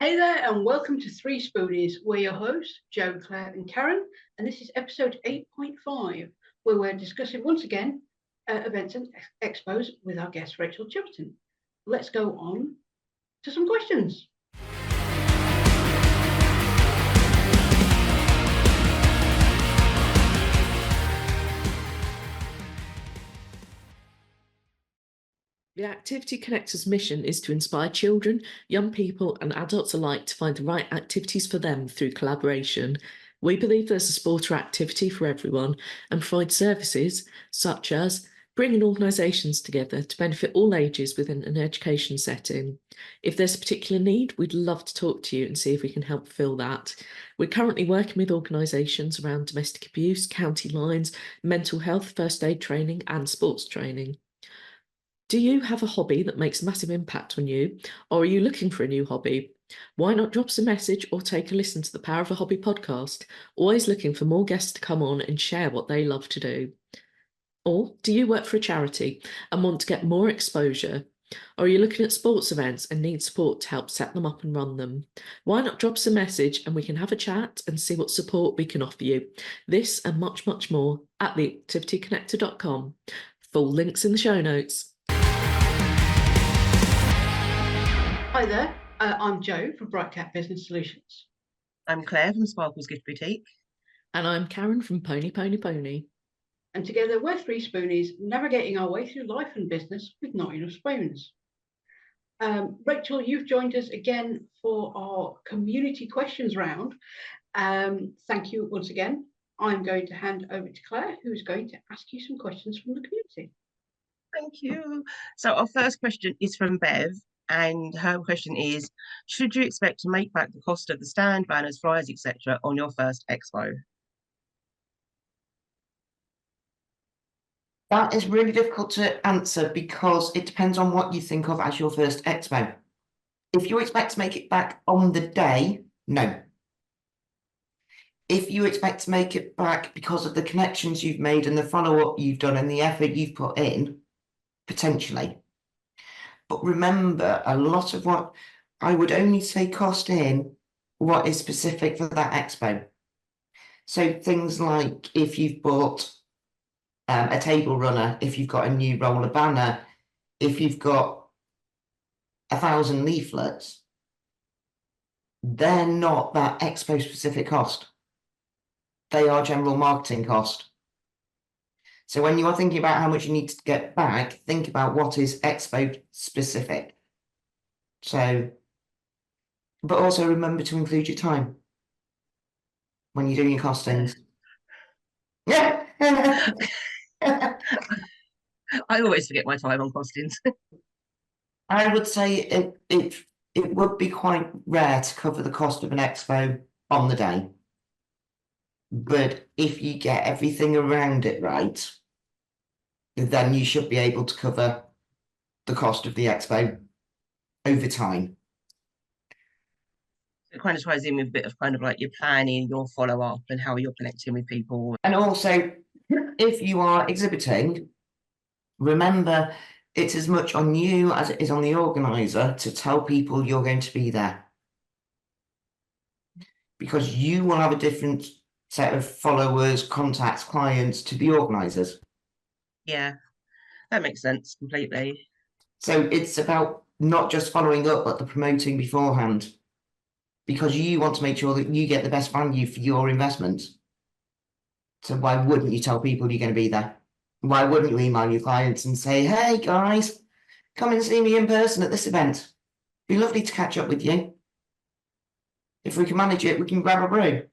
Hey there, and welcome to 3Spoonies. We're your hosts, Joe, Claire, and Karen, and this is episode 8.5, where we're discussing once again events and expos with our guest, Rachael Chiverton. Let's go on to some questions. The Activity Connector's mission is to inspire children, young people and adults alike to find the right activities for them through collaboration. We believe there's a sport or activity for everyone and provide services such as bringing organisations together to benefit all ages within an education setting. If there's a particular need, we'd love to talk to you and see if we can help fill that. We're currently working with organisations around domestic abuse, county lines, mental health, first aid training and sports training. Do you have a hobby that makes a massive impact on you, or are you looking for a new hobby? Why not drop us a message or take a listen to the Power of a Hobby podcast? Always looking for more guests to come on and share what they love to do. Or do you work for a charity and want to get more exposure? Or are you looking at sports events and need support to help set them up and run them? Why not drop us a message and we can have a chat and see what support we can offer you? This and much, much more at theactivityconnector.com. Full links in the show notes. Hi there, I'm Joe from Bright Cat Business Solutions. I'm Claire from Sparkle's Gift Boutique. And I'm Karen from Pony Pony Pony. And together we're 3Spoonies, navigating our way through life and business with not enough spoons. Rachael, you've joined us again for our community questions round. Thank you once again. I'm going to hand over to Claire, who's going to ask you some questions from the community. Thank you. So our first question is from Beth, and her question is, should you expect to make back the cost of the stand, banners, flyers, etc. on your first expo? That is really difficult to answer because it depends on what you think of as your first expo. If you expect to make it back on the day, no. If you expect to make it back because of the connections you've made and the follow-up you've done and the effort you've put in, potentially. But remember, a lot of what I would only say cost in what is specific for that expo. So things like if you've bought a table runner, if you've got a new roller banner, if you've got 1,000 leaflets, they're not that expo specific cost. They are general marketing cost. So when you are thinking about how much you need to get back, think about what is expo specific. So, but also remember to include your time when you're doing your costings. Yeah. I always forget my time on costings. I would say it would be quite rare to cover the cost of an expo on the day. But if you get everything around it right, then you should be able to cover the cost of the expo over time. It kind of ties in with a bit of kind of like your planning, your follow-up and how you're connecting with people. And also, if you are exhibiting, remember it's as much on you as it is on the organizer to tell people you're going to be there. Because you will have a different set of followers, contacts, clients to the organizers. Yeah, that makes sense completely. So it's about not just following up, but the promoting beforehand. Because you want to make sure that you get the best value for your investment. So why wouldn't you tell people you're going to be there? Why wouldn't you email your clients and say, hey guys, come and see me in person at this event. Be lovely to catch up with you. If we can manage it, we can grab a brew.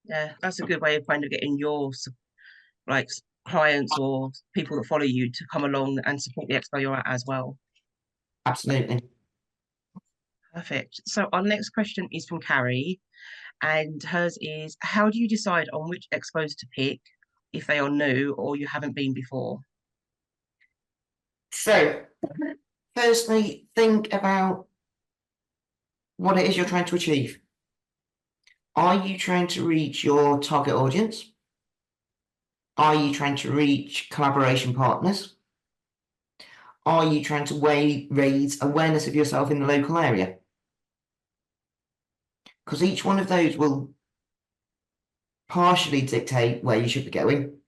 Yeah, that's a good way of kind of getting your like clients or people that follow you to come along and support the expo you're at as well. Absolutely. Perfect. So our next question is from Carrie, and hers is, how do you decide on which expos to pick if they are new or you haven't been before? So, firstly, think about what it is you're trying to achieve. Are you trying to reach your target audience? Are you trying to reach collaboration partners? are you trying to raise awareness of yourself in the local area? Because each one of those will partially dictate where you should be going.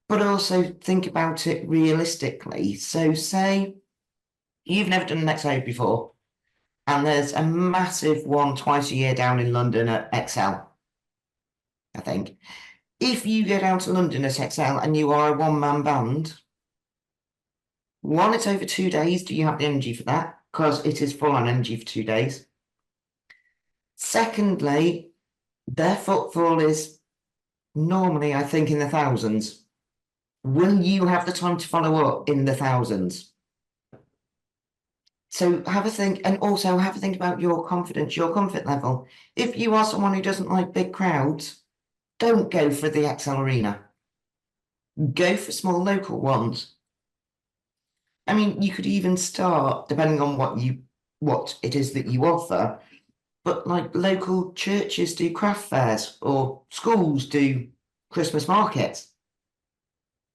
But also think about it realistically. So say you've never done an Expo before, and there's a massive one twice a year down in London at XL, I think. If you go down to London at XL and you are a one-man band, one, it's over 2 days. Do you have the energy for that? Because it is full on energy for 2 days. Secondly, their footfall is normally, I think, in the thousands. Will you have the time to follow up in the thousands? So have a think, and also have a think about your confidence, your comfort level. If you are someone who doesn't like big crowds, don't go for the XL Arena. Go for small local ones. I mean, you could even start, depending on what it is that you offer, but like local churches do craft fairs or schools do Christmas markets.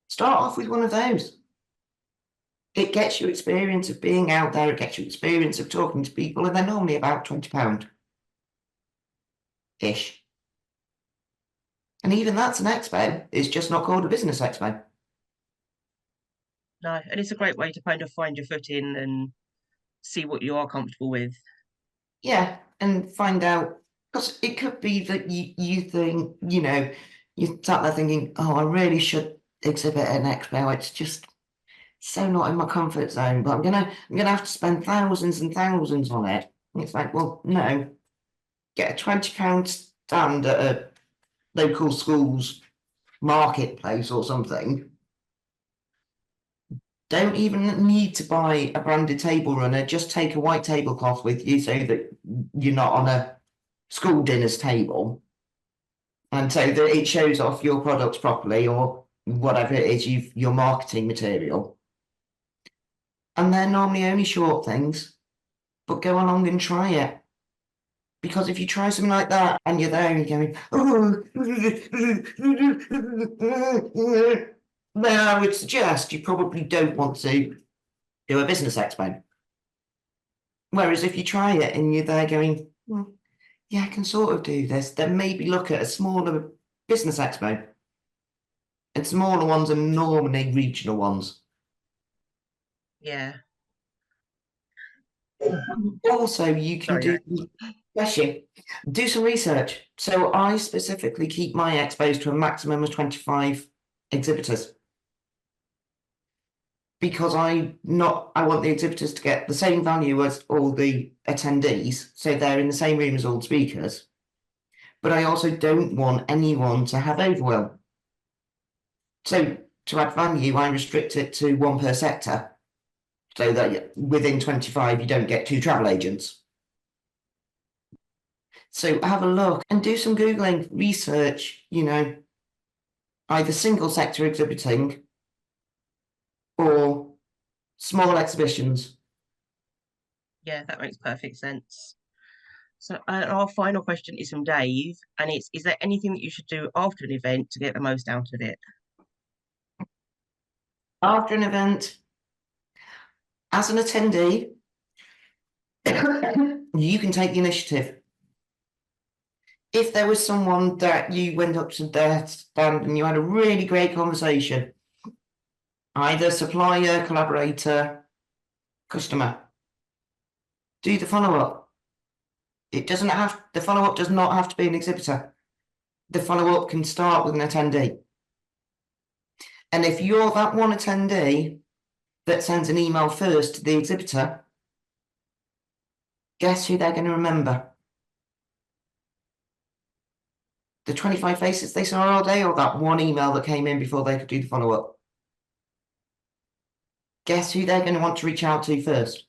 Start off with one of those. It gets you experience of being out there, it gets you experience of talking to people, and they're normally about £20-ish. And even that's an expo, it's just not called a business expo. No, and it's a great way to kind of find your footing and see what you are comfortable with. Yeah, and find out, because it could be that you think, you know, you sat there thinking, oh, I really should exhibit at an expo. It's just so not in my comfort zone, but I'm gonna have to spend thousands and thousands on it. And it's like, well, no, get a £20 stand at a local school's marketplace or something. Don't even need to buy a branded table runner, just take a white tablecloth with you so that you're not on a school dinner's table. And so that it shows off your products properly, or whatever it is, your marketing material. And they're normally only short things, but go along and try it. Because if you try something like that and you're there and you're going, oh, then I would suggest you probably don't want to do a business expo. Whereas if you try it and you're there going, well, yeah, I can sort of do this, then maybe look at a smaller business expo. And smaller ones are normally regional ones. Yeah. Also, you can do some research. So I specifically keep my expos to a maximum of 25 exhibitors. Because I want the exhibitors to get the same value as all the attendees, so they're in the same room as all the speakers. But I also don't want anyone to have overwhelm. So to add value, I restrict it to 1 per sector, so that within 25 you don't get 2 travel agents. So have a look and do some Googling, research, you know, either single sector exhibiting or small exhibitions. Yeah, that makes perfect sense. So our final question is from Dave, and it's, is there anything that you should do after an event to get the most out of it? After an event, as an attendee, you can take the initiative. If there was someone that you went up to their stand and you had a really great conversation, either supplier, collaborator, customer, do the follow-up. The follow-up does not have to be an exhibitor. The follow-up can start with an attendee. And if you're that one attendee that sends an email first to the exhibitor, guess who they're going to remember? The 25 faces they saw all day, or that one email that came in before they could do the follow-up? Guess who they're going to want to reach out to first?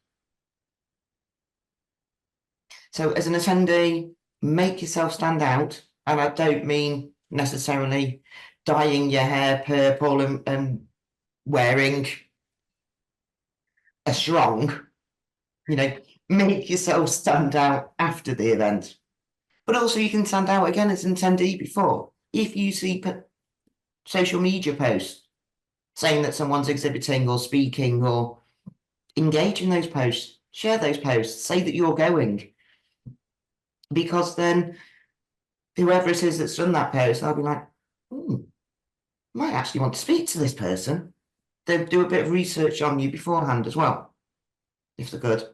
So as an attendee, make yourself stand out. And I don't mean necessarily dyeing your hair purple and wearing a strong, you know, make yourself stand out after the event. But also you can stand out again as an attendee before. If you see social media posts, saying that someone's exhibiting or speaking, or engage in those posts, share those posts, say that you're going. Because then whoever it is that's done that post, they'll be like, might actually want to speak to this person. They'll do a bit of research on you beforehand as well, if they're good.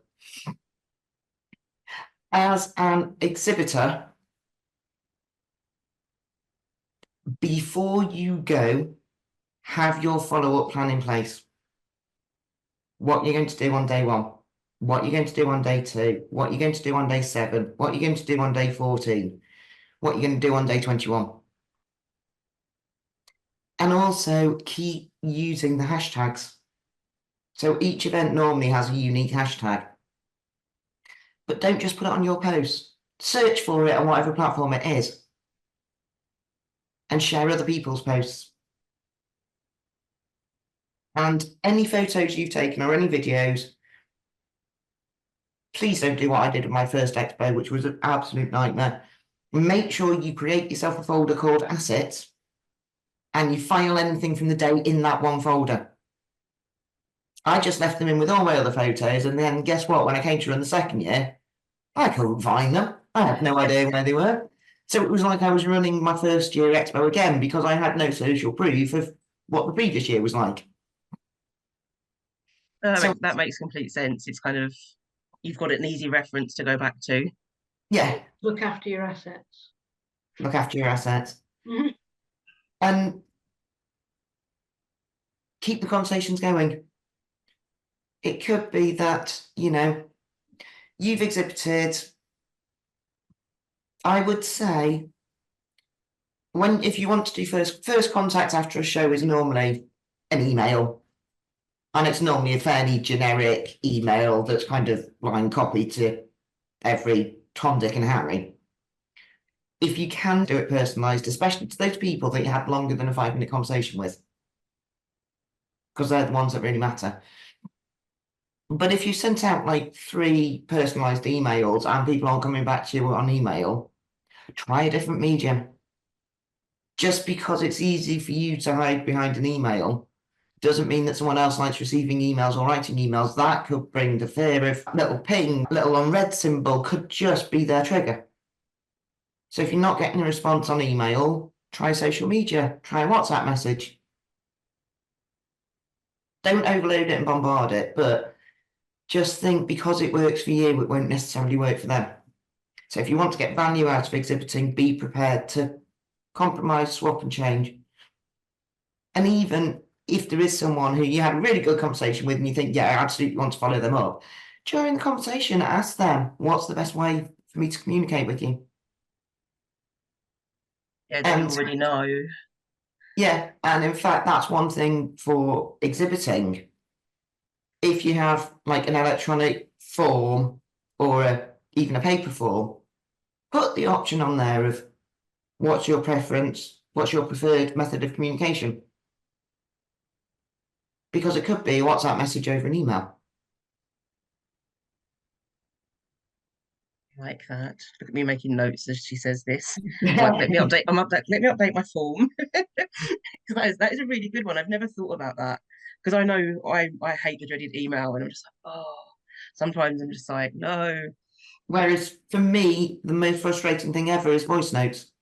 As an exhibitor, before you go, have your follow-up plan in place. What you're going to do on day 1, what you're going to do on day 2, what you're going to do on day 7, what you're going to do on day 14, what you're going to do on day 21. And also keep using the hashtags. So each event normally has a unique hashtag. But don't just put it on your post. Search for it on whatever platform it is. And share other people's posts. And any photos you've taken or any videos, please don't do what I did at my first expo, which was an absolute nightmare. Make sure you create yourself a folder called assets and you file anything from the day in that one folder. I just left them in with all my other photos, and then guess what? When I came to run the second year, I couldn't find them. I had no idea where they were. So it was like I was running my first year expo again because I had no social proof of what the previous year was like. So that makes complete sense. It's kind of, you've got an easy reference to go back to. Yeah. Look after your assets. Look after your assets. And keep the conversations going. It could be that, you know, you've exhibited, I would say, if you want to do first contact after a show is normally an email. And it's normally a fairly generic email that's kind of line copied to every Tom, Dick and Harry. If you can do it personalised, especially to those people that you had longer than a 5-minute conversation with, because they're the ones that really matter. But if you sent out like 3 personalised emails and people aren't coming back to you on email, try a different medium. Just because it's easy for you to hide behind an email doesn't mean that someone else likes receiving emails or writing emails. That could bring the fear of little ping, little unread symbol could just be their trigger. So if you're not getting a response on email, try social media, try a WhatsApp message. Don't overload it and bombard it, but just think because it works for you, it won't necessarily work for them. So if you want to get value out of exhibiting, be prepared to compromise, swap and change. And even if there is someone who you had a really good conversation with and you think, yeah, I absolutely want to follow them up, during the conversation, ask them, what's the best way for me to communicate with you? Yeah, they already know. Yeah, and in fact, that's one thing for exhibiting. If you have like an electronic form or even a paper form, put the option on there of what's your preference, what's your preferred method of communication. Because it could be a WhatsApp message over an email. I like that. Look at me making notes as she says this. Like, let me update my form. Because that is a really good one. I've never thought about that. Because I know I hate the dreaded email and I'm just like, oh, sometimes I'm just like, no. Whereas for me, the most frustrating thing ever is voice notes.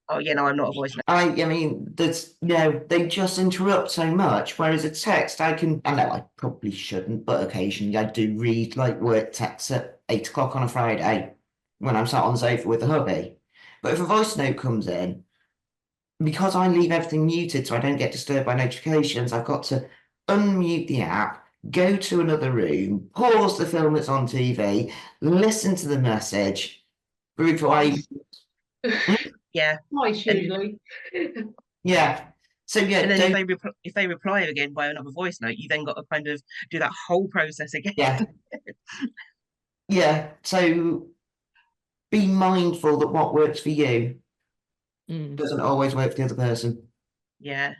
Oh yeah, no, I'm not a voice note. I mean, there's, you know, they just interrupt so much. Whereas a text, I know I probably shouldn't, but occasionally I do read like work texts at 8 o'clock on a Friday when I'm sat on the sofa with the hubby. But if a voice note comes in, because I leave everything muted so I don't get disturbed by notifications, I've got to unmute the app, go to another room, pause the film that's on TV, listen to the message, reply. Yeah. Twice usually. Yeah. So yeah, and then if they reply again by another voice note, you then got to kind of do that whole process again. Yeah. Yeah. So be mindful that what works for you doesn't always work for the other person. Yeah.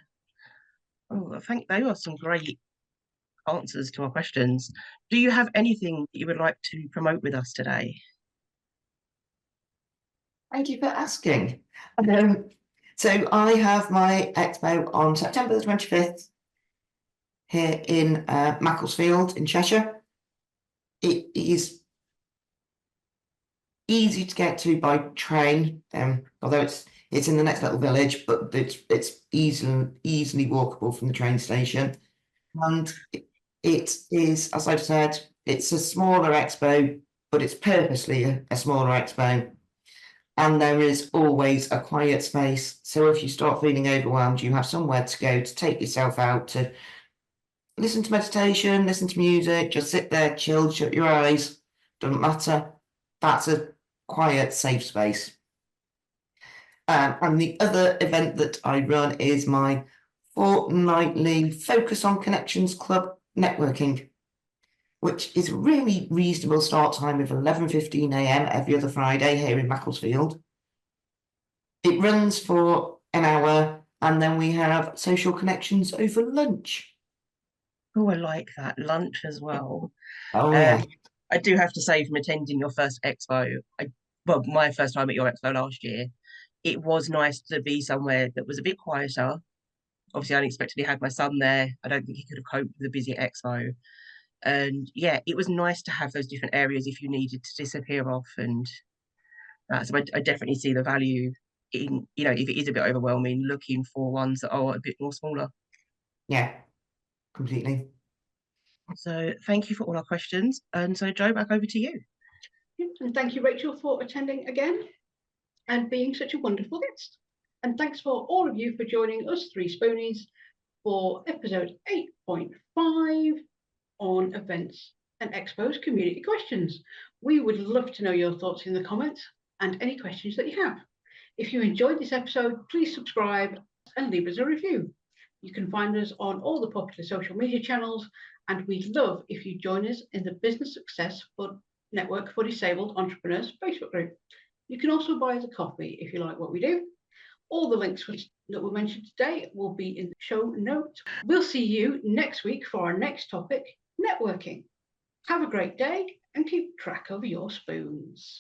Oh, I think those are some great answers to our questions. Do you have anything that you would like to promote with us today? Thank you for asking. So I have my expo on September the 25th here in Macclesfield in Cheshire. It is easy to get to by train, although it's in the next little village, but it's easily walkable from the train station. And it is, as I've said, it's a smaller expo, but it's purposely a smaller expo. And there is always a quiet space. So if you start feeling overwhelmed, you have somewhere to go to take yourself out to listen to meditation, listen to music, just sit there, chill, shut your eyes. Doesn't matter. That's a quiet, safe space. And the other event that I run is my fortnightly Focus on Connections Club networking, which is a really reasonable start time of 11:15 a.m. every other Friday here in Macclesfield. It runs for an hour, and then we have social connections over lunch. Oh, I like that. Lunch as well. Oh, yeah. I do have to say, from attending your first expo, my first time at your expo last year, it was nice to be somewhere that was a bit quieter. Obviously, I unexpectedly had my son there. I don't think he could have coped with a busy expo. And yeah, it was nice to have those different areas if you needed to disappear off. And so I definitely see the value in, if it is a bit overwhelming, looking for ones that are a bit more smaller. Yeah, completely. So thank you for all our questions. And so Jo, back over to you. And thank you, Rachel, for attending again and being such a wonderful guest. And thanks for all of you for joining us, 3Spoonies, for episode 8.5 on events and Expos Community Questions. We would love to know your thoughts in the comments and any questions that you have. If you enjoyed this episode, please subscribe and leave us a review. You can find us on all the popular social media channels, and we'd love if you join us in the Business Success Network for Disabled Entrepreneurs Facebook group. You can also buy us a coffee if you like what we do. All the links that were mentioned today will be in the show notes. We'll see you next week for our next topic, networking. Have a great day and keep track of your spoons.